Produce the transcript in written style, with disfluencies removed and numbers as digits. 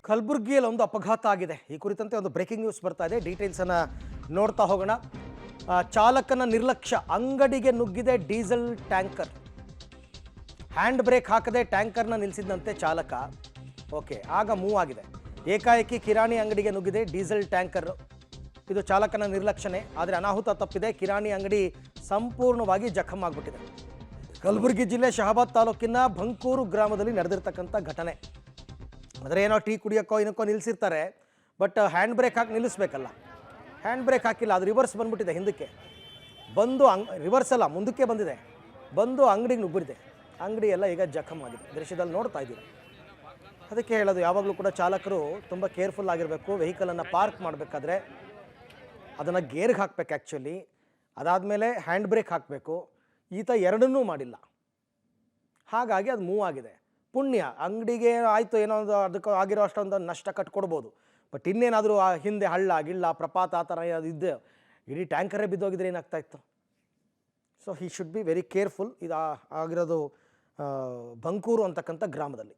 ಕಲಬುರಗಿಯಲ್ಲಿ ಒಂದು ಅಪಘಾತ ಆಗಿದೆ. ಈ ಕುರಿತಂತೆ ಒಂದು ಬ್ರೇಕಿಂಗ್ ನ್ಯೂಸ್ ಬರ್ತಾ ಇದೆ. ಡೀಟೇಲ್ಸನ್ನು ನೋಡ್ತಾ ಹೋಗೋಣ. ಚಾಲಕನ ನಿರ್ಲಕ್ಷ್ಯ, ಅಂಗಡಿಗೆ ನುಗ್ಗಿದೆ ಡೀಸೆಲ್ ಟ್ಯಾಂಕರ್. ಹ್ಯಾಂಡ್ ಬ್ರೇಕ್ ಹಾಕದೆ ಟ್ಯಾಂಕರ್ನ ನಿಲ್ಲಿಸಿದಂತೆ ಚಾಲಕ. ಓಕೆ, ಆಗ ಮೂವ್ ಆಗಿದೆ. ಏಕಾಏಕಿ ಕಿರಾಣಿ ಅಂಗಡಿಗೆ ನುಗ್ಗಿದೆ ಡೀಸೆಲ್ ಟ್ಯಾಂಕರ್. ಇದು ಚಾಲಕನ ನಿರ್ಲಕ್ಷ್ಯನೇ, ಆದರೆ ಅನಾಹುತ ತಪ್ಪಿದೆ. ಕಿರಾಣಿ ಅಂಗಡಿ ಸಂಪೂರ್ಣವಾಗಿ ಜಖಮ್ ಆಗಿಬಿಟ್ಟಿದೆ. ಕಲಬುರಗಿ ಜಿಲ್ಲೆ ಶಹಾಬಾದ್ ತಾಲೂಕಿನ ಬಂಕೂರು ಗ್ರಾಮದಲ್ಲಿ ನಡೆದಿರ್ತಕ್ಕಂಥ ಘಟನೆ. ಆದರೆ ಏನೋ ಟೀ ಕುಡಿಯೋಕ್ಕೋ ಏನಕ್ಕೋ ನಿಲ್ಲಿಸಿರ್ತಾರೆ, ಬಟ್ ಹ್ಯಾಂಡ್ ಬ್ರೇಕ್ ಹಾಕಿ ನಿಲ್ಲಿಸ್ಬೇಕಲ್ಲ. ಹ್ಯಾಂಡ್ ಬ್ರೇಕ್ ಹಾಕಿಲ್ಲ, ಅದು ರಿವರ್ಸ್ ಬಂದುಬಿಟ್ಟಿದೆ. ಹಿಂದಕ್ಕೆ ಬಂದು ರಿವರ್ಸ್ ಅಲ್ಲ, ಮುಂದಕ್ಕೆ ಬಂದಿದೆ. ಬಂದು ಅಂಗಡಿಗೆ ನುಗ್ಗಿದೆ. ಅಂಗಡಿ ಎಲ್ಲ ಈಗ ಜಖಮ್ ಆಗಿದೆ. ದೃಶ್ಯದಲ್ಲಿ ನೋಡ್ತಾ ಇದ್ದೀವಿ. ಅದಕ್ಕೆ ಹೇಳೋದು, ಯಾವಾಗಲೂ ಕೂಡ ಚಾಲಕರು ತುಂಬ ಕೇರ್ಫುಲ್ ಆಗಿರಬೇಕು. ವೆಹಿಕಲನ್ನು ಪಾರ್ಕ್ ಮಾಡಬೇಕಾದ್ರೆ ಅದನ್ನು ಗೇರ್ಗೆ ಹಾಕಬೇಕು ಆ್ಯಕ್ಚುಲಿ. ಅದಾದಮೇಲೆ ಹ್ಯಾಂಡ್ ಬ್ರೇಕ್ ಹಾಕಬೇಕು. ಈತ ಎರಡನ್ನೂ ಮಾಡಿಲ್ಲ, ಹಾಗಾಗಿ ಅದು ಮೂವ್ ಆಗಿದೆ. ಪುಣ್ಯ, ಅಂಗಡಿಗೆ ಆಯಿತು, ಏನೋ ಒಂದು ಅದಕ್ಕೆ ಆಗಿರೋ ಅಷ್ಟೊಂದು ನಷ್ಟ ಕಟ್ಕೊಡ್ಬೋದು. ಬಟ್ ಇನ್ನೇನಾದರೂ ಹಿಂದೆ ಹಳ್ಳ ಗಿಳ್ಳ ಪ್ರಪಾತ ಆ ಥರ ಅದು ಇದ್ದೆ ಇಡೀ ಟ್ಯಾಂಕರೇ ಬಿದ್ದೋಗಿದ್ರೆ ಏನಾಗ್ತಾ ಇತ್ತು. So he should be very careful. ಇದು ಆಗಿರೋದು ಬಂಕೂರು ಅಂತಕ್ಕಂಥ ಗ್ರಾಮದಲ್ಲಿ.